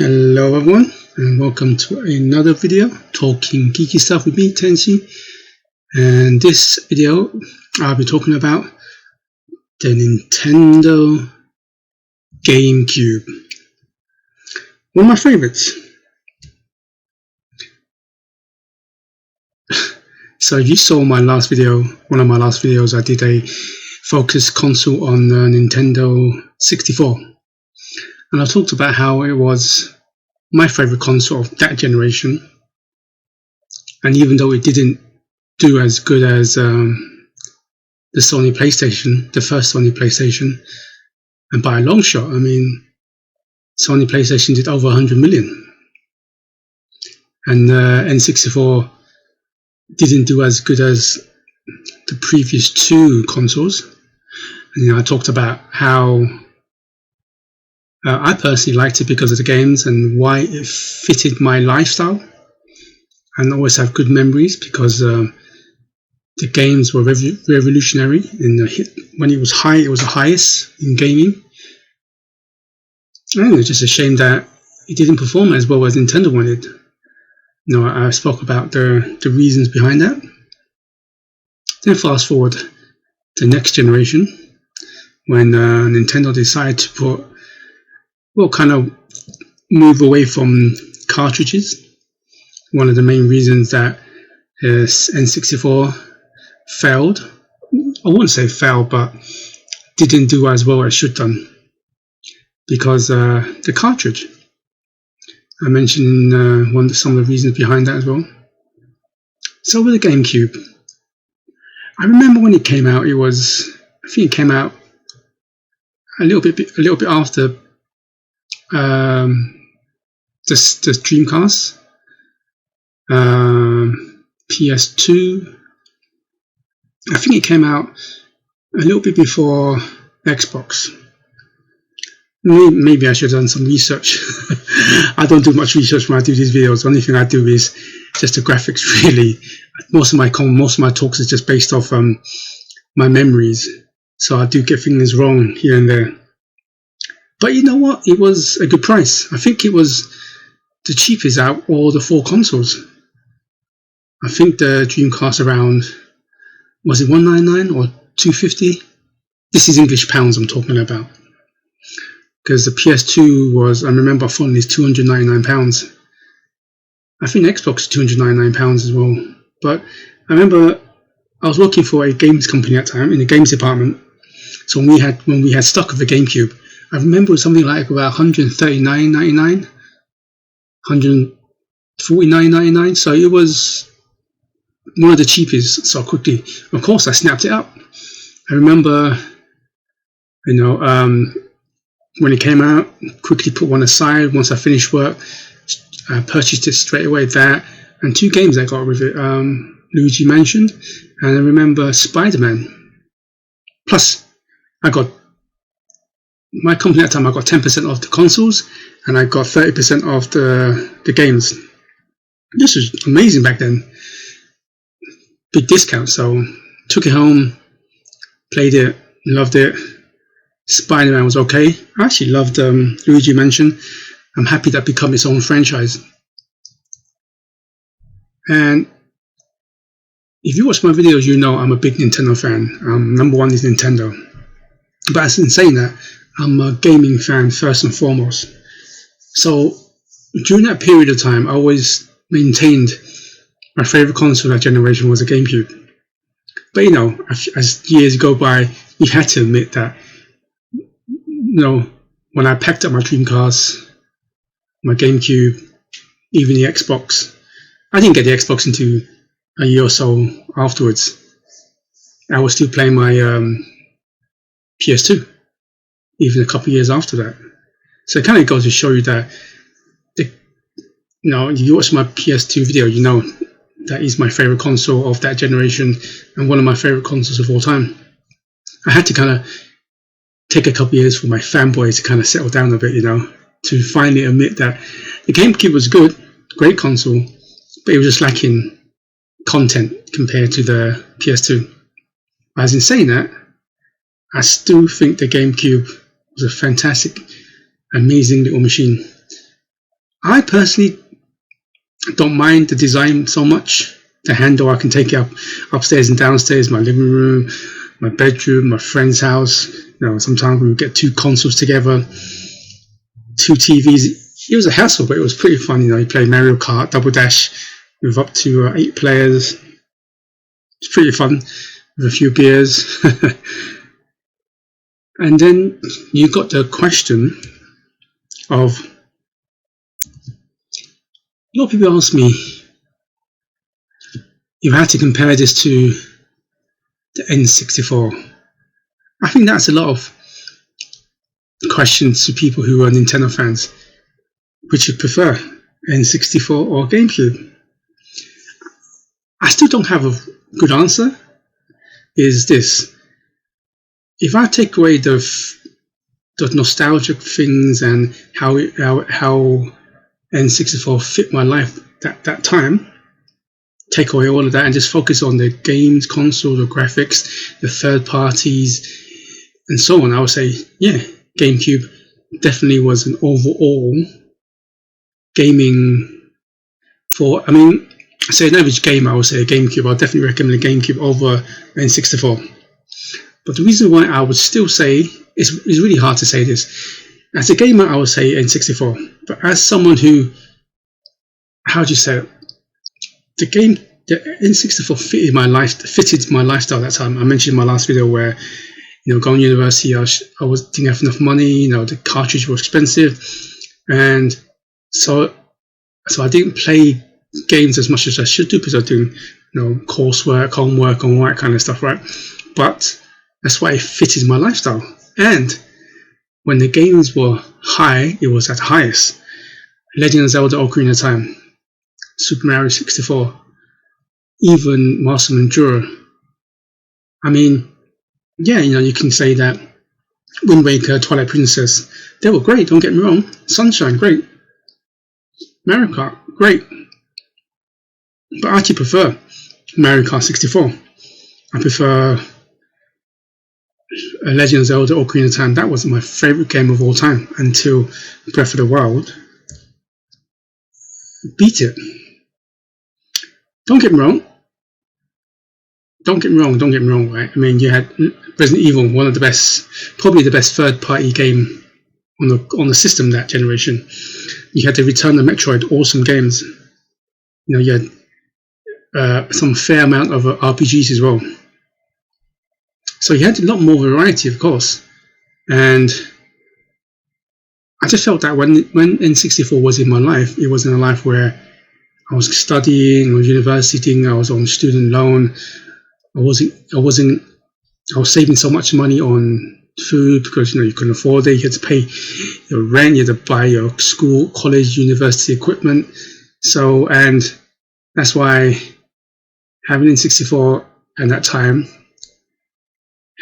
Hello everyone, and welcome to another video talking geeky stuff with me, Tensi. And this video I'll be talking about the Nintendo GameCube, one of my favorites. So if you saw my last video, one of my last videos, I did a focus console on the Nintendo 64, and I talked about how it was my favorite console of that generation, and even though it didn't do as good as the Sony PlayStation, the first Sony PlayStation, and by a long shot, I mean Sony PlayStation did over 100 million, and N64 didn't do as good as the previous two consoles. And I talked about how I personally liked it because of the games and why it fitted my lifestyle, and always have good memories because the games were revolutionary. When it was high, it was the highest in gaming. And it's just a shame that it didn't perform as well as Nintendo wanted. I spoke about the reasons behind that. Then fast forward to the next generation, when Nintendo decided to kind of move away from cartridges. One of the main reasons that N64 failed, I wouldn't say failed, but didn't do as well as it should done, because the cartridge. I mentioned some of the reasons behind that as well. So with the GameCube, I remember when it came out, I think it came out a little bit after the Dreamcast, PS2. I think it came out a little bit before Xbox. Maybe I should have done some research. I don't do much research when I do these videos. The only thing I do is just the graphics, really. Most of my talks is just based off my memories, so I do get things wrong here and there. But you know what? It was a good price. I think it was the cheapest out of all the four consoles. I think the Dreamcast around, was it $199 or $250? This is English pounds I'm talking about. Because the PS2 was, I remember fondly, is £299. I think Xbox is £299 as well. But I remember I was working for a games company at the time in the games department. So when we had stock of the GameCube, I remember it was something like about $139.99, $149.99. So it was one of the cheapest. So quickly, of course, I snapped it up. I remember, when it came out, quickly put one aside. Once I finished work, I purchased it straight away. That and two games I got with it, Luigi Mansion, and I remember Spider-Man. Plus, my company at the time, I got 10% off the consoles, and I got 30% off the games. This was amazing back then. Big discount. So took it home, played it, loved it. Spider-Man was okay. I actually loved Luigi Mansion. I'm happy that became its own franchise. And if you watch my videos, you know I'm a big Nintendo fan. Number one is Nintendo. But as in saying that, I'm a gaming fan first and foremost. So during that period of time, I always maintained my favorite console of that generation was a GameCube. But as years go by, you had to admit that when I packed up my Dreamcast, my GameCube, even the Xbox, I didn't get the Xbox until a year or so afterwards. I was still playing my PS2, even a couple of years after that. So it kind of goes to show you that, if you watch my PS2 video, you know that is my favorite console of that generation and one of my favorite consoles of all time. I had to kind of take a couple of years for my fanboy to kind of settle down a bit, to finally admit that the GameCube was good, great console, but it was just lacking content compared to the PS2. As in saying that, I still think the GameCube was a fantastic, amazing little machine. I personally don't mind the design so much. The handle, I can take it upstairs and downstairs, my living room, my bedroom, my friend's house. Sometimes we would get 2 consoles together, 2 TVs. It was a hassle, but it was pretty fun. You play Mario Kart, Double Dash with up to 8 players. It's pretty fun with a few beers. And then you got the question of, a lot of people ask me, you had to compare this to the N64. I think that's a lot of questions to people who are Nintendo fans. Which you prefer, N64 or GameCube? I still don't have a good answer. Is this: if I take away the nostalgic things and how N64 fit my life that time, take away all of that and just focus on the games, console, the graphics, the third parties, and so on, I would say, yeah, GameCube definitely was an overall gaming say an average gamer, I would say a GameCube. I'll definitely recommend a GameCube over N64. But the reason why I would still say, it's really hard to say this. As a gamer, I would say N64. But as someone who, how do you say it? The N64 fitted my lifestyle at that time. I mentioned in my last video where, going to university, I didn't have enough money. The cartridge was expensive, and so I didn't play games as much as I should do because I was doing, coursework, homework, and all that kind of stuff, right? But that's why it fitted my lifestyle. And when the games were high, it was at the highest. Legend of Zelda: Ocarina of Time, Super Mario 64, even Master and Enduro. Yeah, you can say that Wind Waker, Twilight Princess, they were great, don't get me wrong. Sunshine, great. Mario Kart, great. But I actually prefer Mario Kart 64. I prefer Legend of Zelda: Ocarina of Time. That was my favourite game of all time until Breath of the Wild beat it. Don't get me wrong, right? You had Resident Evil, one of the best, probably the best third-party game on the system that generation. You had the Return of Metroid, awesome games. You had some fair amount of RPGs as well. So you had a lot more variety, of course. And I just felt that when N64 was in my life, it was in a life where I was studying, I was university, I was on student loan. I was saving so much money on food because you couldn't afford it. You had to pay your rent, you had to buy your school, college, university equipment. So, and that's why having N64 at that time,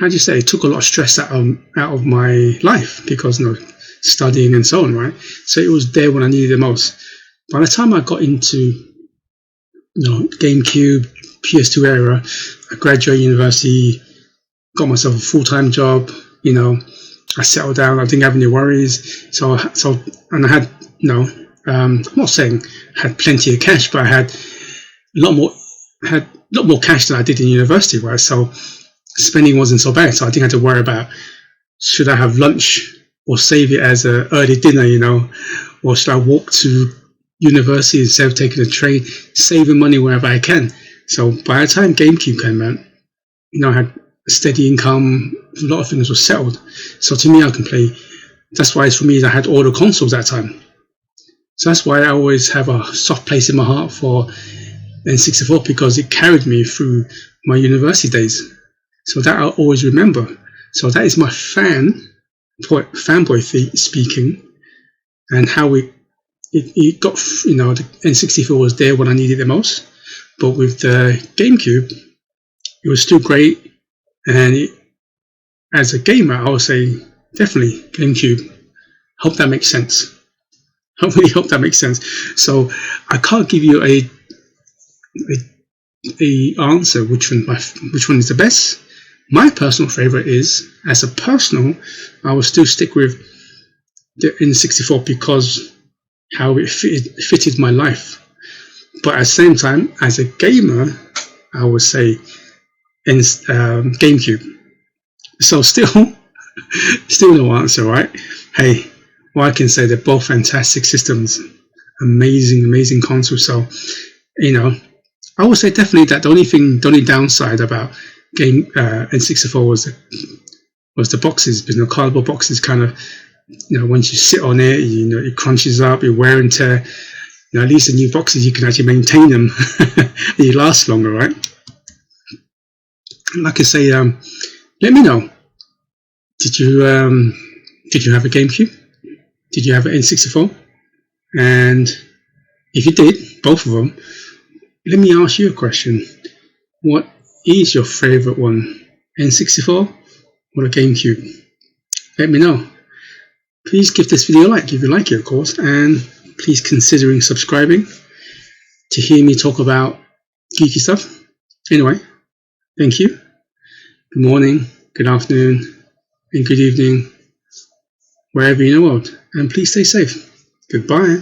how do you say, it took a lot of stress out of my life because studying and so on, right? So it was there when I needed it most. By the time I got into GameCube, PS2 era, I graduated university, got myself a full-time job. I settled down. I didn't have any worries. And I had I'm not saying I had plenty of cash, but I had a lot more cash than I did in university, right? So spending wasn't so bad. So I didn't have to worry about, should I have lunch or save it as an early dinner, or should I walk to university instead of taking a train, saving money wherever I can. So by the time GameCube came out, I had a steady income, a lot of things were settled. So to me, I can play. That's why for me, I had all the consoles at that time. So that's why I always have a soft place in my heart for N64, because it carried me through my university days. So that I'll always remember. So that is my fanboy speaking, and how it got, the N64 was there when I needed it most. But with the GameCube, it was still great. And as a gamer, I would say definitely GameCube. Hope that makes sense. I really hope that makes sense. So I can't give you a answer which one is the best. My personal favorite is, as a personal, I will still stick with the N64 because how it fitted my life. But at the same time, as a gamer, I would say in GameCube. So still no answer, right? Hey, well, I can say they're both fantastic systems, amazing consoles. So, I would say definitely that the only downside about N64 was the boxes, because cardboard boxes kind of, once you sit on it, it crunches up, you wear and tear. At least the new boxes, you can actually maintain them and you last longer, right? Like I say, let me know. Did you have a GameCube? Did you have an N64? And if you did, both of them, let me ask you a question. What is your favorite one? N64 or the GameCube? Let me know. Please give this video a like if you like it, of course, and please considering subscribing to hear me talk about geeky stuff. Anyway, thank you. Good morning, good afternoon, and good evening, wherever you're in the world. And please stay safe. Goodbye.